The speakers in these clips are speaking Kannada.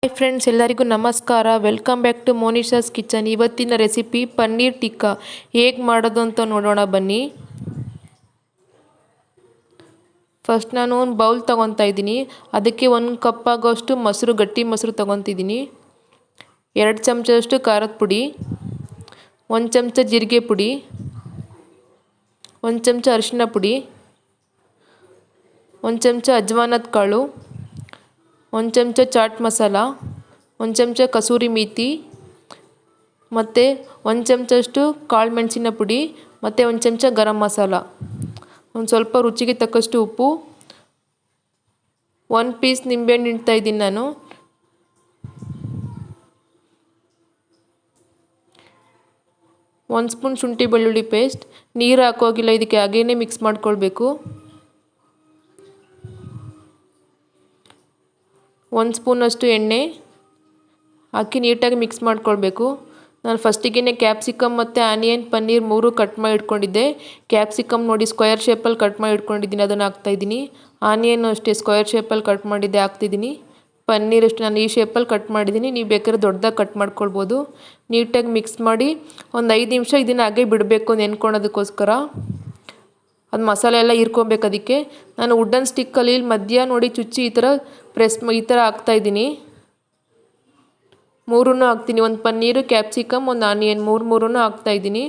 ಹಾಯ್ ಫ್ರೆಂಡ್ಸ್, ಎಲ್ಲರಿಗೂ ನಮಸ್ಕಾರ. Welcome back to Monisha's kitchen. ಇವತ್ತಿನ ರೆಸಿಪಿ ಪನ್ನೀರ್ ಟಿಕ್ಕಾ ಹೇಗೆ ಮಾಡೋದು ಅಂತ ನೋಡೋಣ ಬನ್ನಿ. ಫಸ್ಟ್ ನಾನು ಒಂದು ಬೌಲ್ ತೊಗೊತಾ ಇದ್ದೀನಿ. ಅದಕ್ಕೆ 1 ಕಪ್ ಆಗೋಷ್ಟು ಮೊಸರು, ಗಟ್ಟಿ ಮೊಸರು ತೊಗೊತಿದ್ದೀನಿ. 2 ಚಮಚದಷ್ಟು ಖಾರದ ಪುಡಿ, 1 ಚಮಚ ಜೀರಿಗೆ ಪುಡಿ, 1 ಚಮಚ ಅರಿಶಿನ ಪುಡಿ, 1 ಚಮಚ ಅಜ್ವಾನದ ಕಾಳು, 1 ಚಮಚ ಚಾಟ್ ಮಸಾಲ, 1 ಚಮಚ ಕಸೂರಿ ಮೇಥಿ ಮತ್ತು 1 ಚಮಚಷ್ಟು ಕಾಳು ಮೆಣಸಿನ ಪುಡಿ ಮತ್ತು 1 ಚಮಚ ಗರಂ ಮಸಾಲ, ಒಂದು ಸ್ವಲ್ಪ ರುಚಿಗೆ ತಕ್ಕಷ್ಟು ಉಪ್ಪು, 1 ಪೀಸ್ ನಿಂಬೆಹಣ್ಣು ಇಡ್ತಾ ಇದ್ದೀನಿ ನಾನು. ಒಂದು ಸ್ಪೂನ್ ಶುಂಠಿ ಬೆಳ್ಳುಳ್ಳಿ ಪೇಸ್ಟ್. ನೀರು ಹಾಕೋಗಿಲ್ಲ, ಇದಕ್ಕೆ ಹಾಗೇನೆ ಮಿಕ್ಸ್ ಮಾಡ್ಕೊಳ್ಬೇಕು. 1 ಸ್ಪೂನಷ್ಟು ಎಣ್ಣೆ ಹಾಕಿ ನೀಟಾಗಿ ಮಿಕ್ಸ್ ಮಾಡ್ಕೊಳ್ಬೇಕು. ನಾನು ಫಸ್ಟಿಗೆ ಕ್ಯಾಪ್ಸಿಕಮ್ ಮತ್ತು ಆನಿಯನ್, ಪನ್ನೀರ್ 3 ಕಟ್ ಮಾಡಿ ಇಟ್ಕೊಂಡಿದ್ದೆ. ಕ್ಯಾಪ್ಸಿಕಮ್ ನೋಡಿ ಸ್ಕ್ವೇರ್ ಶೇಪಲ್ಲಿ ಕಟ್ ಮಾಡಿ ಇಟ್ಕೊಂಡಿದ್ದೀನಿ, ಅದನ್ನು ಹಾಕ್ತಾಯಿದ್ದೀನಿ. ಆನಿಯನ್ನು ಅಷ್ಟೇ ಸ್ಕ್ವೇರ್ ಶೇಪಲ್ಲಿ ಕಟ್ ಮಾಡಿದ್ದೆ ಹಾಕ್ತಿದ್ದೀನಿ. ಪನ್ನೀರ್ ಅಷ್ಟು ನಾನು ಈ ಶೇಪಲ್ಲಿ ಕಟ್ ಮಾಡಿದ್ದೀನಿ, ನೀವು ಬೇಕಾದ್ರೆ ದೊಡ್ಡದಾಗಿ ಕಟ್ ಮಾಡ್ಕೊಳ್ಬೋದು. ನೀಟಾಗಿ ಮಿಕ್ಸ್ ಮಾಡಿ ಒಂದು 5 ನಿಮಿಷ ಇದನ್ನು ಹಾಗೆ ಬಿಡಬೇಕು ನೆನ್ಕೊಳೋದಕ್ಕೋಸ್ಕರ. ಅದು ಮಸಾಲೆ ಎಲ್ಲ ಹೀರ್ಕೊಬೇಕು. ಅದಕ್ಕೆ ನಾನು ವುಡನ್ ಸ್ಟಿಕ್ಕಲ್ಲಿ ಮಧ್ಯ ನೋಡಿ ಚುಚ್ಚಿ ಈ ಥರ ಹಾಕ್ತಾಯಿದ್ದೀನಿ. 3 ಹಾಕ್ತೀನಿ. ಒಂದು ಪನ್ನೀರು, ಕ್ಯಾಪ್ಸಿಕಮ್, ಒಂದು ಆನಿಯನ್, 3 ಹಾಕ್ತಾಯಿದ್ದೀನಿ.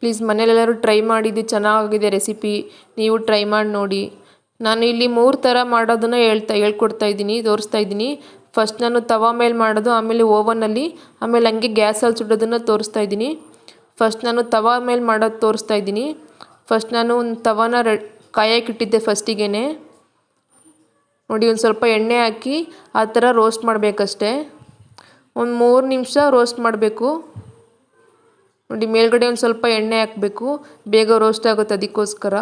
ಪ್ಲೀಸ್ ಮನೇಲೆಲ್ಲರೂ ಟ್ರೈ ಮಾಡಿದ್ದು ಚೆನ್ನಾಗಿದೆ ರೆಸಿಪಿ, ನೀವು ಟ್ರೈ ಮಾಡಿ ನೋಡಿ. ನಾನು ಇಲ್ಲಿ 3 ಥರ ಮಾಡೋದನ್ನು ಹೇಳ್ಕೊಡ್ತಾ ಇದ್ದೀನಿ, ತೋರಿಸ್ತಾ ಇದ್ದೀನಿ. ಫಸ್ಟ್ ನಾನು ತವಾ ಮೇಲೆ ಮಾಡೋದು, ಆಮೇಲೆ ಓವನಲ್ಲಿ, ಆಮೇಲೆ ಹಂಗೆ ಗ್ಯಾಸಲ್ಲಿ ಸುಡೋದನ್ನು ತೋರಿಸ್ತಾ ಇದ್ದೀನಿ. ಫಸ್ಟ್ ನಾನು ತವಾ ಮೇಲೆ ಮಾಡೋದು ತೋರಿಸ್ತಾ ಇದ್ದೀನಿ. ಫಸ್ಟ್ ನಾನು ಒಂದು ತವಾನ ಕಾಯಕ್ಕಿಟ್ಟಿದ್ದೆ ಫಸ್ಟಿಗೆ ನೋಡಿ. ಒಂದು ಸ್ವಲ್ಪ ಎಣ್ಣೆ ಹಾಕಿ ಆ ಥರ ರೋಸ್ಟ್ ಮಾಡಬೇಕಷ್ಟೆ. ಒಂದು 3 ನಿಮಿಷ ರೋಸ್ಟ್ ಮಾಡಬೇಕು ನೋಡಿ. ಮೇಲ್ಗಡೆ ಒಂದು ಸ್ವಲ್ಪ ಎಣ್ಣೆ ಹಾಕಬೇಕು, ಬೇಗ ರೋಸ್ಟ್ ಆಗುತ್ತೆ ಅದಕ್ಕೋಸ್ಕರ.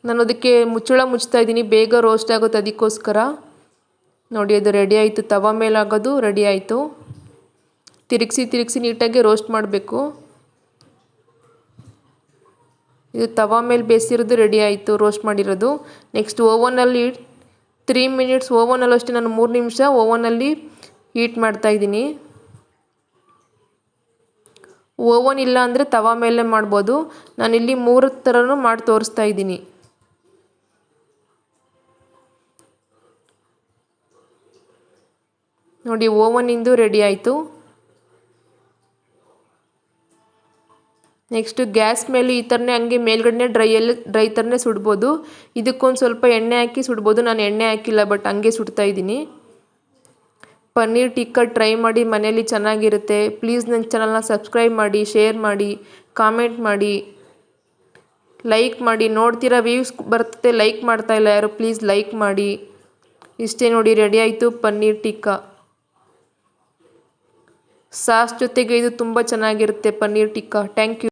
ನಾನು ಅದಕ್ಕೆ ಮುಚ್ಚಳ ಮುಚ್ತಾ ಇದ್ದೀನಿ, ಬೇಗ ರೋಸ್ಟ್ ಆಗುತ್ತೆ ಅದಕ್ಕೋಸ್ಕರ. ನೋಡಿ ಅದು ರೆಡಿ ಆಯಿತು, ತವಾ ಮೇಲೆ ಆಗೋದು ರೆಡಿ ಆಯಿತು. ತಿರುಗಿಸಿ ನೀಟಾಗಿ ರೋಸ್ಟ್ ಮಾಡಬೇಕು. ಇದು ತವಾ ಮೇಲೆ ಬೇಯಿಸಿರೋದು ರೆಡಿ ಆಯಿತು, ರೋಸ್ಟ್ ಮಾಡಿರೋದು. ನೆಕ್ಸ್ಟ್ ಓವನಲ್ಲಿ 3 ಮಿನಿಟ್ಸ್, ಓವನಲ್ಲಿ ಅಷ್ಟೇ ನಾನು 3 ನಿಮಿಷ ಓವನಲ್ಲಿ ಹೀಟ್ ಮಾಡ್ತಾಯಿದ್ದೀನಿ. ಓವನ್ ಇಲ್ಲ ಅಂದರೆ ತವಾ ಮೇಲೆ ಮಾಡ್ಬೋದು. ನಾನಿಲ್ಲಿ 3 ಥರನೂ ಮಾಡಿ ತೋರಿಸ್ತಾ ಇದ್ದೀನಿ. ನೋಡಿ ಓವನಿಂದು ರೆಡಿ ಆಯಿತು. ನೆಕ್ಸ್ಟ್ ಗ್ಯಾಸ್ ಮೇಲೆ ಈ ಥರನೇ ಹಂಗೆ ಮೇಲ್ಗಡೆ ಡ್ರೈ ಥರನೇ ಸುಡ್ಬೋದು. ಇದಕ್ಕೊಂದು ಸ್ವಲ್ಪ ಎಣ್ಣೆ ಹಾಕಿ ಸುಡ್ಬೋದು. ನಾನು ಎಣ್ಣೆ ಹಾಕಿಲ್ಲ, ಬಟ್ ಹಂಗೆ ಸುಡ್ತಾ ಇದ್ದೀನಿ. ಪನ್ನೀರ್ ಟಿಕ್ಕಾ ಟ್ರೈ ಮಾಡಿ, ಮನೇಲಿ ಚೆನ್ನಾಗಿರುತ್ತೆ. ಪ್ಲೀಸ್ ನನ್ನ ಚಾನಲ್ನ ಸಬ್ಸ್ಕ್ರೈಬ್ ಮಾಡಿ, ಶೇರ್ ಮಾಡಿ, ಕಾಮೆಂಟ್ ಮಾಡಿ, ಲೈಕ್ ಮಾಡಿ. ನೋಡ್ತೀರಾ ವ್ಯೂಸ್ ಬರ್ತದೆ, ಲೈಕ್ ಮಾಡ್ತಾಯಿಲ್ಲ ಯಾರು, ಪ್ಲೀಸ್ ಲೈಕ್ ಮಾಡಿ. ಇಷ್ಟೇ ನೋಡಿ, ರೆಡಿ ಆಯಿತು ಪನ್ನೀರ್ ಟಿಕ್ಕಾ. ಸಾಸ್ ಜೊತೆಗೆ ಇದು ತುಂಬ ಚೆನ್ನಾಗಿರುತ್ತೆ ಪನ್ನೀರ್ ಟಿಕ್ಕಾ. Thank you.